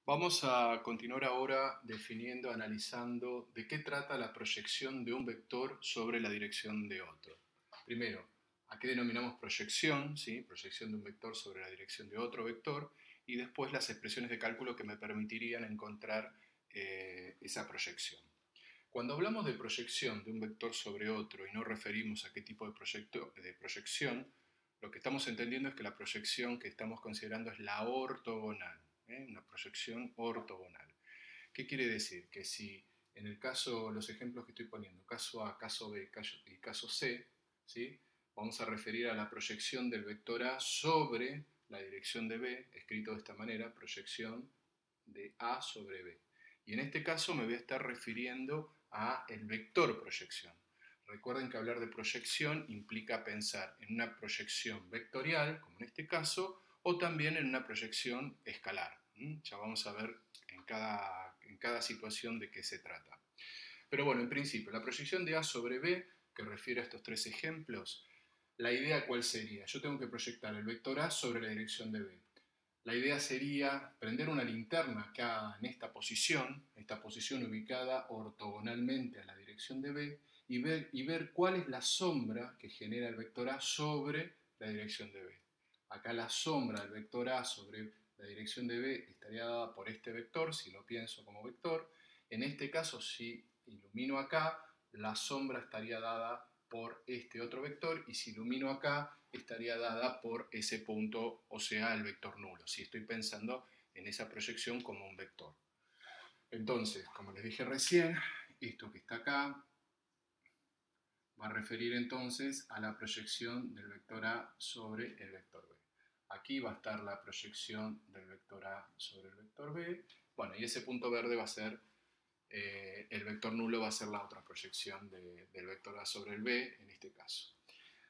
Vamos a continuar ahora definiendo, analizando de qué trata la proyección de un vector sobre la dirección de otro. Primero, ¿a qué denominamos proyección? ¿Sí? Proyección de un vector sobre la dirección de otro vector. Y después las expresiones de cálculo que me permitirían encontrar esa proyección. Cuando hablamos de proyección de un vector sobre otro y no referimos a qué tipo de proyección, lo que estamos entendiendo es que la proyección que estamos considerando es la ortogonal. Una proyección ortogonal. ¿Qué quiere decir? Que si en el caso, los ejemplos que estoy poniendo, caso A, caso B y caso C, ¿sí? Vamos a referir a la proyección del vector A sobre la dirección de B, escrito de esta manera, proyección de A sobre B. Y en este caso me voy a estar refiriendo a el vector proyección. Recuerden que hablar de proyección implica pensar en una proyección vectorial, como en este caso, o también en una proyección escalar. Ya vamos a ver en cada situación de qué se trata. Pero bueno, en principio, la proyección de A sobre B, que refiere a estos tres ejemplos, la idea ¿cuál sería? Yo tengo que proyectar el vector A sobre la dirección de B. La idea sería prender una linterna acá en esta posición ubicada ortogonalmente a la dirección de B, y ver cuál es la sombra que genera el vector A sobre la dirección de B. Acá la sombra del vector A sobre la dirección de B estaría dada por este vector, si lo pienso como vector. En este caso, si ilumino acá, la sombra estaría dada por este otro vector, y si ilumino acá, estaría dada por ese punto, o sea, el vector nulo, si estoy pensando en esa proyección como un vector. Entonces, como les dije recién, esto que está acá va a referir entonces a la proyección del vector A sobre el vector B. Aquí va a estar la proyección del vector A sobre el vector B. Bueno, y ese punto verde va a ser, el vector nulo va a ser la otra proyección del vector A sobre el B, en este caso.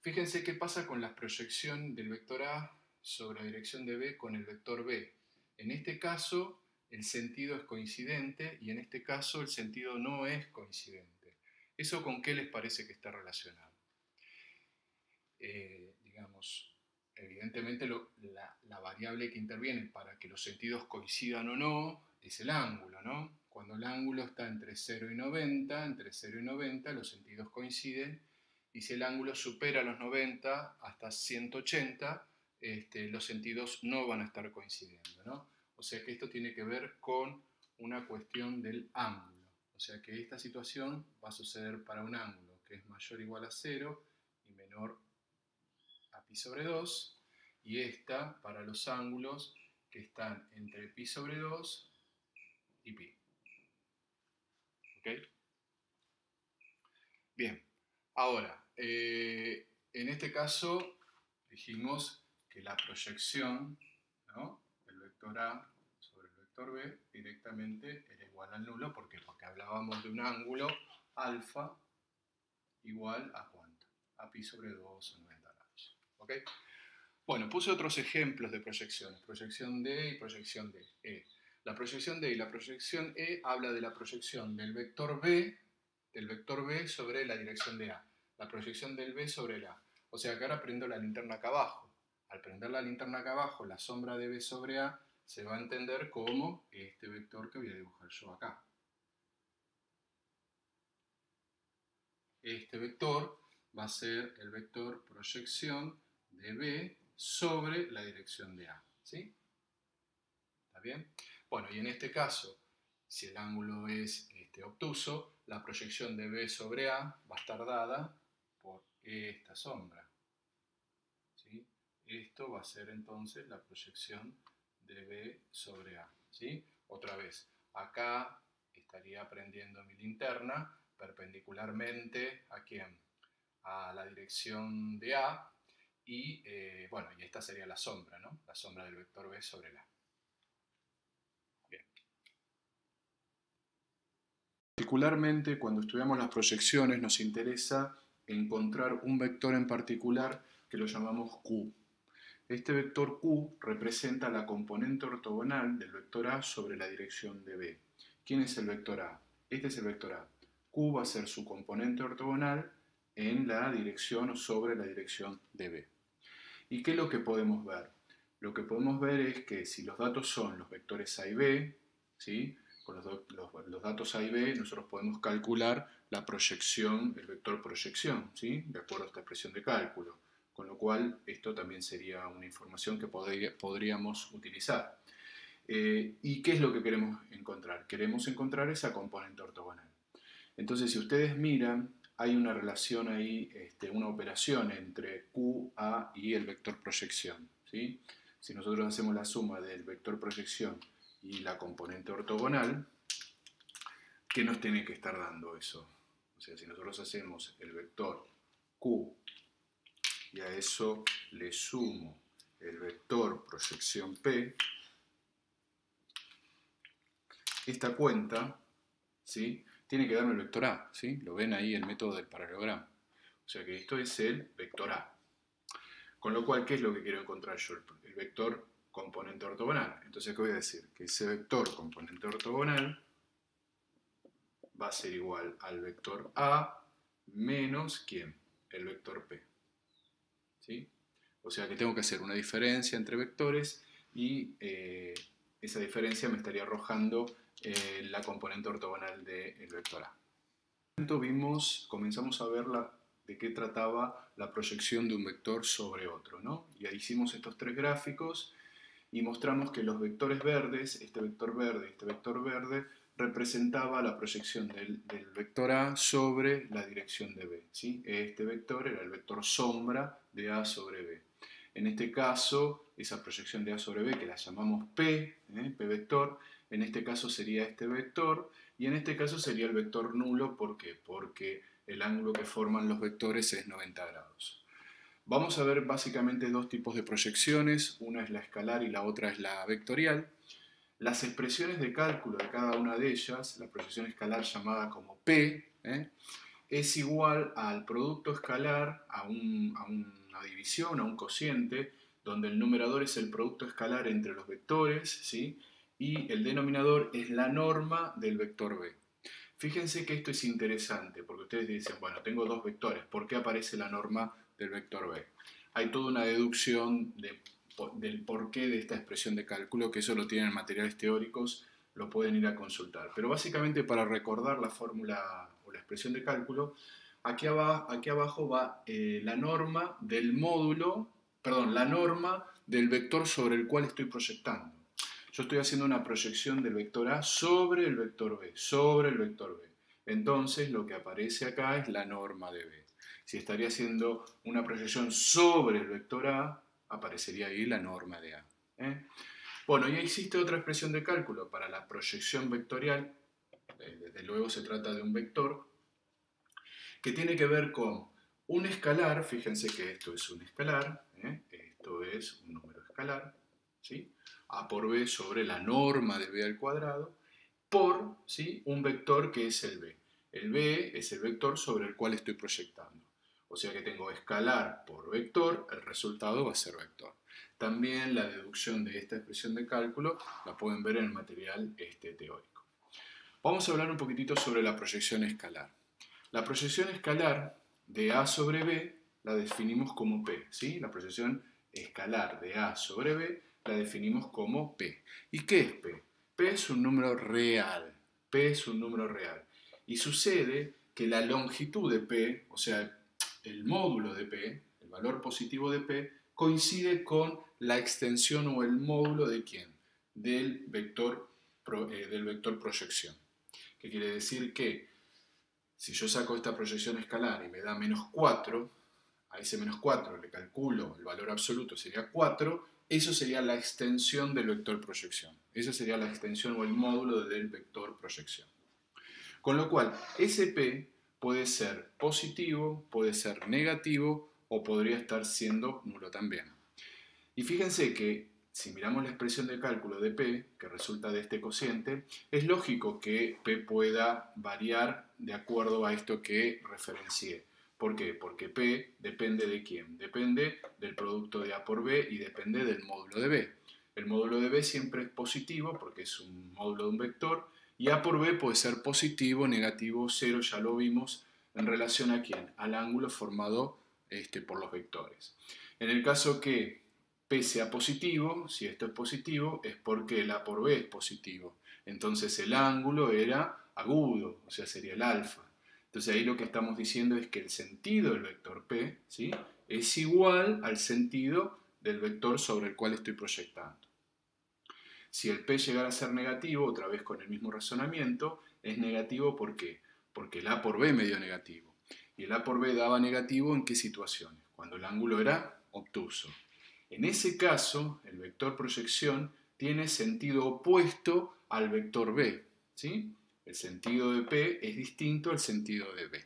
Fíjense qué pasa con la proyección del vector A sobre la dirección de B con el vector B. En este caso, el sentido es coincidente, y en este caso el sentido no es coincidente. ¿Eso con qué les parece que está relacionado? Digamos, evidentemente la variable que interviene para que los sentidos coincidan o no es el ángulo, ¿no? Cuando el ángulo está entre 0 y 90, los sentidos coinciden, y si el ángulo supera los 90 hasta 180, los sentidos no van a estar coincidiendo, ¿no? O sea que esto tiene que ver con una cuestión del ángulo. O sea que esta situación va a suceder para un ángulo que es mayor o igual a 0 y menor a pi sobre 2, y esta para los ángulos que están entre pi sobre 2 y pi. ¿Ok? Bien, ahora, en este caso dijimos que la proyección, ¿no?, del vector A sobre el vector B directamente era igual al nulo. ¿Por qué? Porque hablábamos de un ángulo alfa igual a ¿cuánto? A pi sobre 2 o 90 grados. ¿Ok? Bueno, puse otros ejemplos de proyecciones, proyección D y proyección D, E. La proyección D y la proyección E habla de la proyección del vector B sobre la dirección de A, la proyección del B sobre el A. O sea que ahora prendo la linterna acá abajo. Al prender la linterna acá abajo, la sombra de B sobre A se va a entender como este vector que voy a dibujar yo acá. Este vector va a ser el vector proyección de B sobre la dirección de A. ¿Sí? ¿Está bien? Bueno, y en este caso, si el ángulo es obtuso, la proyección de B sobre A va a estar dada por esta sombra. ¿Sí? Esto va a ser entonces la proyección de B sobre A. ¿Sí? Otra vez, acá estaría prendiendo mi linterna perpendicularmente ¿a quién? A la dirección de A, y bueno, y esta sería la sombra, ¿no? La sombra del vector B sobre el A. Bien. Particularmente cuando estudiamos las proyecciones nos interesa encontrar un vector en particular que lo llamamos Q. Este vector Q representa la componente ortogonal del vector A sobre la dirección de B. ¿Quién es el vector A? Este es el vector A. Q va a ser su componente ortogonal en la dirección o sobre la dirección de B. ¿Y qué es lo que podemos ver? lo que podemos ver es que si los datos son los vectores A y B, ¿sí? Con los datos A y B nosotros podemos calcular la proyección, el vector proyección, ¿sí? De acuerdo a esta expresión de cálculo. Con lo cual esto también sería una información que podríamos utilizar. ¿Y qué es lo que queremos encontrar? Queremos encontrar esa componente ortogonal. Entonces, si ustedes miran, hay una relación ahí, una operación entre Q, A y el vector proyección, ¿sí? Si nosotros hacemos la suma del vector proyección y la componente ortogonal, ¿qué nos tiene que estar dando eso? O sea, si nosotros hacemos el vector Q y a eso le sumo el vector proyección P, esta cuenta, ¿sí?, tiene que darme el vector A, ¿sí? Lo ven ahí el método del paralelogramo. O sea que esto es el vector A. Con lo cual, ¿qué es lo que quiero encontrar yo? El vector componente ortogonal. Entonces, ¿qué voy a decir? Que ese vector componente ortogonal va a ser igual al vector A menos, ¿quién? El vector P. ¿Sí? O sea que tengo que hacer una diferencia entre vectores y esa diferencia me estaría arrojando la componente ortogonal del vector A. Comenzamos a ver de qué trataba la proyección de un vector sobre otro, ¿no? Y ahí hicimos estos tres gráficos y mostramos que los vectores verdes, este vector verde, representaba la proyección del vector A sobre la dirección de B, ¿sí? Este vector era el vector sombra de A sobre B. En este caso, esa proyección de A sobre B, que la llamamos P, P vector, en este caso sería este vector, y en este caso sería el vector nulo. ¿Por qué? Porque el ángulo que forman los vectores es 90 grados. Vamos a ver básicamente dos tipos de proyecciones, una es la escalar y la otra es la vectorial. Las expresiones de cálculo de cada una de ellas, la proyección escalar llamada como P, es igual al producto escalar, a una división, a un cociente, donde el numerador es el producto escalar entre los vectores, ¿sí?, y el denominador es la norma del vector B. Fíjense que esto es interesante, porque ustedes dicen, bueno, tengo dos vectores, ¿por qué aparece la norma del vector B? Hay toda una deducción del porqué de esta expresión de cálculo, que eso lo tienen en materiales teóricos, lo pueden ir a consultar. Pero básicamente para recordar la fórmula o la expresión de cálculo, aquí abajo va la norma del módulo, perdón, la norma del vector sobre el cual estoy proyectando. Yo estoy haciendo una proyección del vector A sobre el vector B, sobre el vector B. Entonces lo que aparece acá es la norma de B. Si estaría haciendo una proyección sobre el vector A, aparecería ahí la norma de A. Bueno, y existe otra expresión de cálculo para la proyección vectorial, desde luego se trata de un vector, que tiene que ver con un escalar, fíjense que esto es un escalar, esto es un número escalar, ¿sí?, A por B sobre la norma de B al cuadrado, por, ¿sí?, un vector que es el B. El B es el vector sobre el cual estoy proyectando. O sea que tengo escalar por vector, el resultado va a ser vector. También la deducción de esta expresión de cálculo la pueden ver en el material teórico. Vamos a hablar un poquitito sobre la proyección escalar. La proyección escalar de A sobre B la definimos como P, ¿sí? La proyección escalar de A sobre B la definimos como P. ¿Y qué es P? P es un número real. P es un número real. Y sucede que la longitud de P, o sea, el módulo de P, el valor positivo de P, coincide con la extensión o el módulo de ¿quién? Del vector proyección. ¿Qué quiere decir? Que si yo saco esta proyección escalar y me da menos 4, a ese menos 4 le calculo el valor absoluto, sería 4, eso sería la extensión del vector proyección. Esa sería la extensión o el módulo del vector proyección. Con lo cual, ese P puede ser positivo, puede ser negativo o podría estar siendo nulo también. Y fíjense que si miramos la expresión de cálculo de P, que resulta de este cociente, es lógico que P pueda variar de acuerdo a esto que referencié. ¿Por qué? Porque P depende de quién. Depende del producto de A por B y depende del módulo de B. El módulo de B siempre es positivo porque es un módulo de un vector y A por B puede ser positivo, negativo, cero, ya lo vimos, en relación a quién, al ángulo formado por los vectores. En el caso que P sea positivo. Si esto es positivo es porque el A por B es positivo. Entonces el ángulo era agudo, o sea, sería el alfa. Entonces ahí lo que estamos diciendo es que el sentido del vector P, ¿sí?, es igual al sentido del vector sobre el cual estoy proyectando. Si el P llegara a ser negativo, otra vez con el mismo razonamiento, es negativo ¿por qué? Porque el A por B me dio negativo. ¿Y el A por B daba negativo en qué situaciones? Cuando el ángulo era obtuso. En ese caso, el vector proyección tiene sentido opuesto al vector B, ¿sí? El sentido de P es distinto al sentido de B.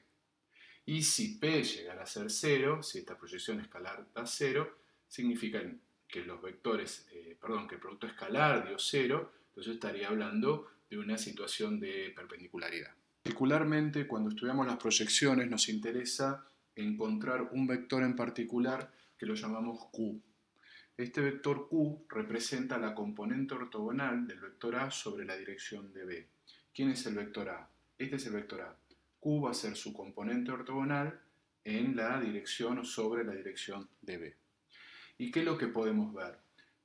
Y si P llegara a ser 0, si esta proyección escalar da 0, significa que los vectores, que el producto escalar dio 0, entonces estaría hablando de una situación de perpendicularidad. Particularmente cuando estudiamos las proyecciones nos interesa encontrar un vector en particular que lo llamamos Q. Este vector Q representa la componente ortogonal del vector A sobre la dirección de B. ¿Quién es el vector A? Este es el vector A. Q va a ser su componente ortogonal en la dirección o sobre la dirección de B. ¿Y qué es lo que podemos ver?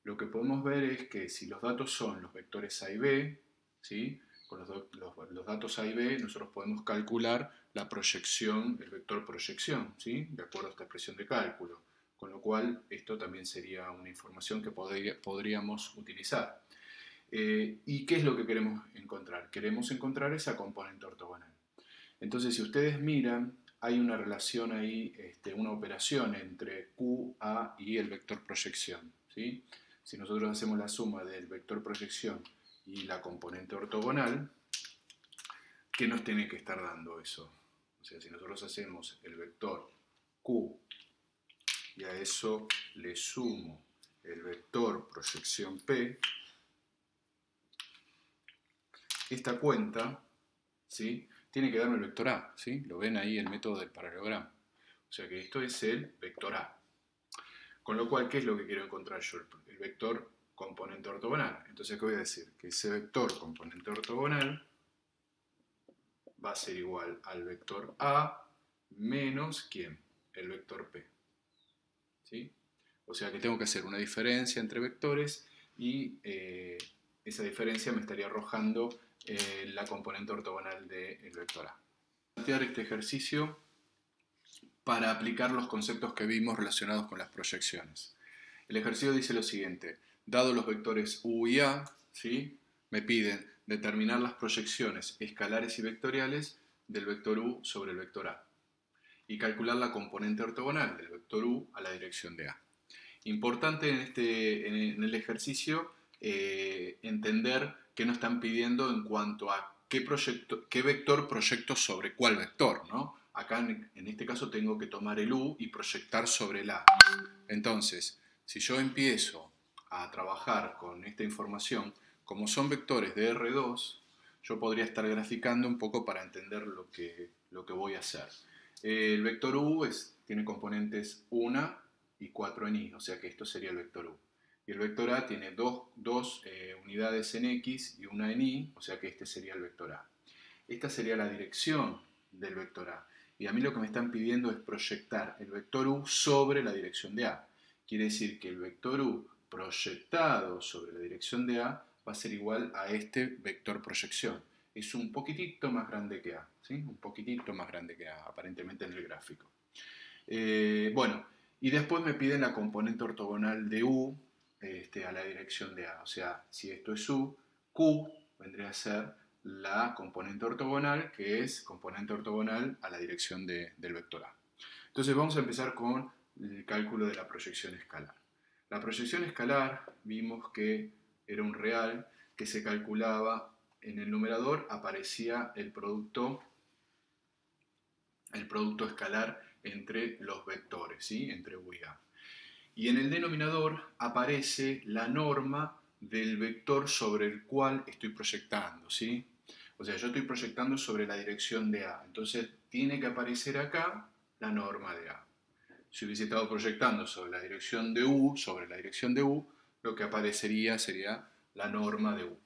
Lo que podemos ver es que si los datos son los vectores A y B, ¿sí?, con los datos A y B nosotros podemos calcular la proyección, el vector proyección, ¿sí?, de acuerdo a esta expresión de cálculo. Con lo cual esto también sería una información que podríamos utilizar. ¿Y qué es lo que queremos encontrar? Queremos encontrar esa componente ortogonal. Entonces, si ustedes miran, hay una relación ahí, una operación entre Q, A y el vector proyección, ¿sí? Si nosotros hacemos la suma del vector proyección y la componente ortogonal, ¿qué nos tiene que estar dando eso? O sea, si nosotros hacemos el vector Q y a eso le sumo el vector proyección P, esta cuenta, ¿sí?, tiene que darme el vector A, ¿sí? Lo ven ahí el método del paralelogramo. O sea que esto es el vector A. Con lo cual, ¿qué es lo que quiero encontrar yo? El vector componente ortogonal. Entonces, ¿qué voy a decir? Que ese vector componente ortogonal va a ser igual al vector A menos, ¿quién? El vector P. ¿Sí? O sea que tengo que hacer una diferencia entre vectores y esa diferencia me estaría arrojando la componente ortogonal del vector A. Plantear este ejercicio para aplicar los conceptos que vimos relacionados con las proyecciones. El ejercicio dice lo siguiente: dado los vectores U y A, ¿sí?, me piden determinar las proyecciones escalares y vectoriales del vector U sobre el vector A y calcular la componente ortogonal del vector U a la dirección de A. Importante en el ejercicio entender qué nos están pidiendo en cuanto a qué vector proyecto sobre cuál vector, ¿no? Acá en este caso tengo que tomar el U y proyectar sobre el A. Entonces, si yo empiezo a trabajar con esta información, como son vectores de R2, yo podría estar graficando un poco para entender lo que voy a hacer. El vector U tiene componentes 1 y 4 en Y, o sea que esto sería el vector U. Y el vector A tiene dos unidades en X y una en Y, o sea que este sería el vector A. Esta sería la dirección del vector A. Y a mí lo que me están pidiendo es proyectar el vector U sobre la dirección de A. Quiere decir que el vector U proyectado sobre la dirección de A va a ser igual a este vector proyección. Es un poquitito más grande que A, ¿sí? Un poquitito más grande que A, aparentemente en el gráfico. Bueno, y después me piden la componente ortogonal de U a la dirección de A. O sea, si esto es U, Q vendría a ser la componente ortogonal, que es componente ortogonal a la dirección del vector A. Entonces vamos a empezar con el cálculo de la proyección escalar. La proyección escalar vimos que era un real que se calculaba en el numerador, aparecía el producto escalar entre los vectores, ¿sí?, entre U y A. Y en el denominador aparece la norma del vector sobre el cual estoy proyectando, ¿sí? O sea, yo estoy proyectando sobre la dirección de A, entonces tiene que aparecer acá la norma de A. Si hubiese estado proyectando sobre la dirección de U, lo que aparecería sería la norma de U.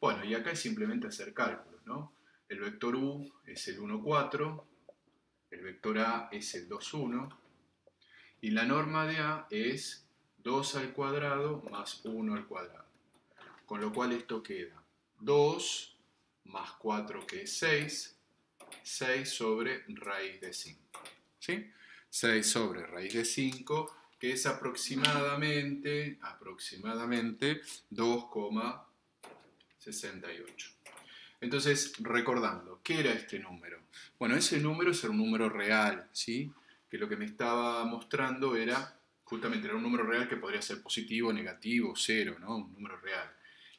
Bueno, y acá es simplemente hacer cálculos, ¿no? El vector U es el 1, 4, el vector A es el 2, 1, y la norma de A es 2 al cuadrado más 1 al cuadrado. Con lo cual esto queda 2 más 4 que es 6, 6 sobre raíz de 5. ¿Sí? 6 sobre raíz de 5, que es aproximadamente 2,68. Entonces, recordando, ¿qué era este número? Bueno, ese número es un número real, ¿sí? Que lo que me estaba mostrando era, justamente era un número real que podría ser positivo, negativo, cero, ¿no? Un número real.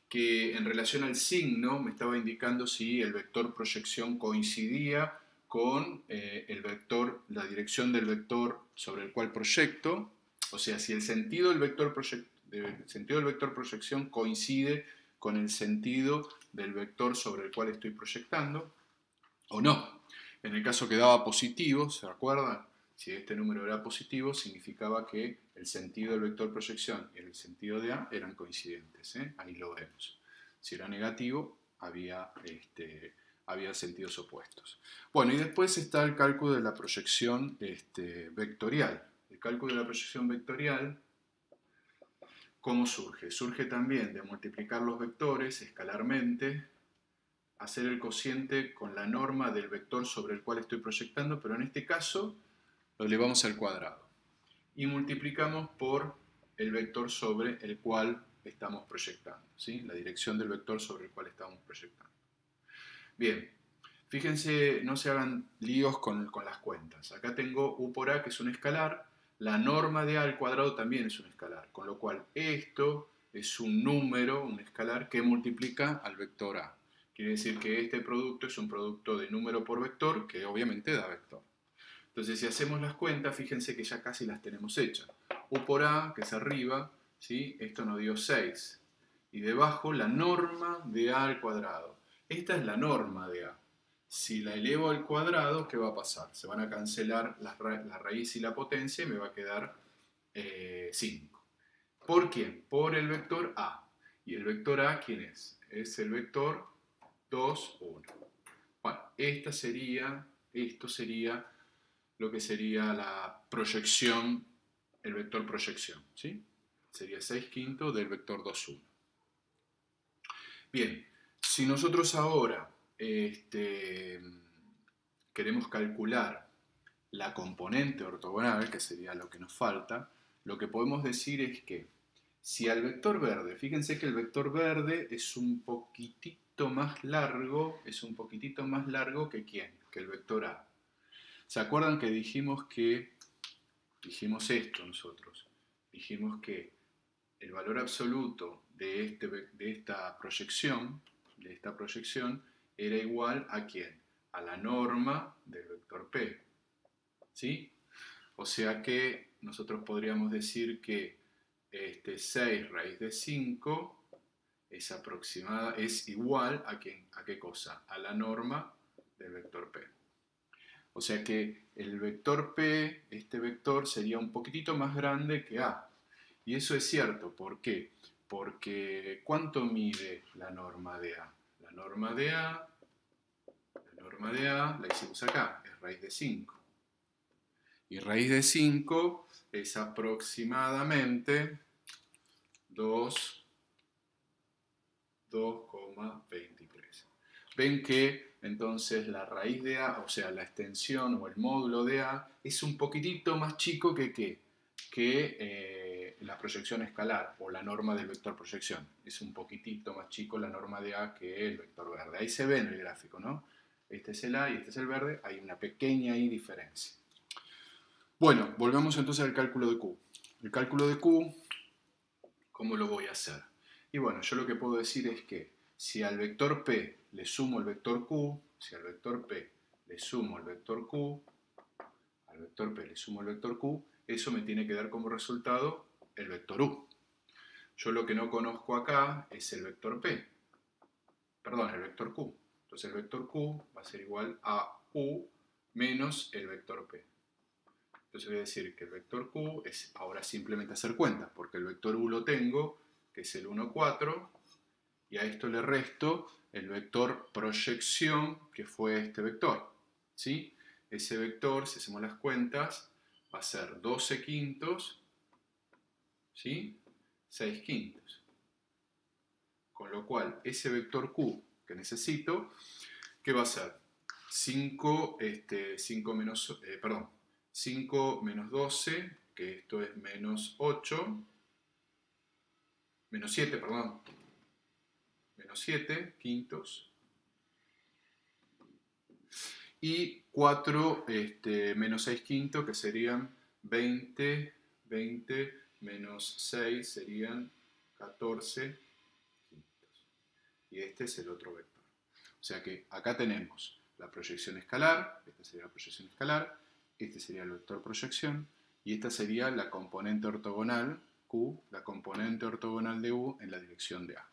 Que en relación al signo me estaba indicando si el vector proyección coincidía con el vector, la dirección del vector sobre el cual proyecto, o sea, si el sentido del vector proyección coincide con el sentido del vector sobre el cual estoy proyectando, o no. En el caso que daba positivo, ¿se acuerdan? Si este número era positivo, significaba que el sentido del vector proyección y el sentido de A eran coincidentes, ¿eh? Ahí lo vemos. Si era negativo, había sentidos opuestos. Bueno, y después está el cálculo de la proyección vectorial. El cálculo de la proyección vectorial, ¿cómo surge? Surge también de multiplicar los vectores escalarmente, hacer el cociente con la norma del vector sobre el cual estoy proyectando, pero en este caso lo elevamos al cuadrado. Y multiplicamos por el vector sobre el cual estamos proyectando, ¿sí? La dirección del vector sobre el cual estamos proyectando. Bien, fíjense, no se hagan líos con las cuentas. Acá tengo u por a, que es un escalar. La norma de a al cuadrado también es un escalar, con lo cual esto es un número, un escalar, que multiplica al vector a. Quiere decir que este producto es un producto de número por vector, que obviamente da vector. Entonces, si hacemos las cuentas, fíjense que ya casi las tenemos hechas. U por a, que es arriba, ¿sí? Esto nos dio 6. Y debajo la norma de a al cuadrado. Esta es la norma de a. Si la elevo al cuadrado, ¿qué va a pasar? Se van a cancelar la raíz y la potencia y me va a quedar 5. ¿Por quién? Por el vector a. ¿Y el vector a quién es? Es el vector 2, 1. Bueno, esto sería lo que sería la proyección, el vector proyección, ¿sí? Sería 6/5 del vector 2, 1. Bien, si nosotros ahora queremos calcular la componente ortogonal, que sería lo que nos falta, lo que podemos decir es que si al vector verde, fíjense que el vector verde es un poquitito más largo, que ¿quién? Que el vector A. ¿Se acuerdan que dijimos esto nosotros? Dijimos que el valor absoluto de esta proyección era igual a ¿quién? A la norma del vector P. ¿Sí? O sea que nosotros podríamos decir que 6 raíz de 5 es igual a qué cosa? A la norma del vector P. O sea que el vector P, este vector, sería un poquitito más grande que A. Y eso es cierto, ¿por qué? Porque ¿cuánto mide la norma de A? La norma de A la hicimos acá, es raíz de 5. Y raíz de 5 es aproximadamente 2,23. Ven que entonces la raíz de A, o sea, la extensión o el módulo de A, es un poquitito más chico que la proyección escalar o la norma del vector proyección. Es un poquitito más chico la norma de A que el vector verde. Ahí se ve en el gráfico, ¿no? Este es el A y este es el verde. Hay una pequeña diferencia. Bueno, volvamos entonces al cálculo de Q. El cálculo de Q, ¿cómo lo voy a hacer? Y bueno, yo lo que puedo decir es que si al vector P le sumo el vector Q, si al vector P le sumo el vector Q, al vector P le sumo el vector Q, eso me tiene que dar como resultado el vector U. Yo lo que no conozco acá es el vector P, perdón, el vector Q. Entonces el vector Q va a ser igual a U menos el vector P. Entonces voy a decir que el vector Q es ahora simplemente hacer cuentas, porque el vector U lo tengo, que es el 1, 4, y a esto le resto el vector proyección, que fue este vector, ¿sí? Ese vector, si hacemos las cuentas, va a ser 12 quintos, ¿sí? 6/5. Con lo cual, ese vector Q que necesito, ¿qué va a ser? 5 menos 12, que esto es menos 8, menos 7, perdón, menos 7 quintos, y 4 menos 6 quintos, que serían 20 menos 6 serían 14 quintos. Y este es el otro vector. O sea que acá tenemos la proyección escalar, esta sería la proyección escalar, este sería el vector proyección, y esta sería la componente ortogonal Q, la componente ortogonal de U en la dirección de A.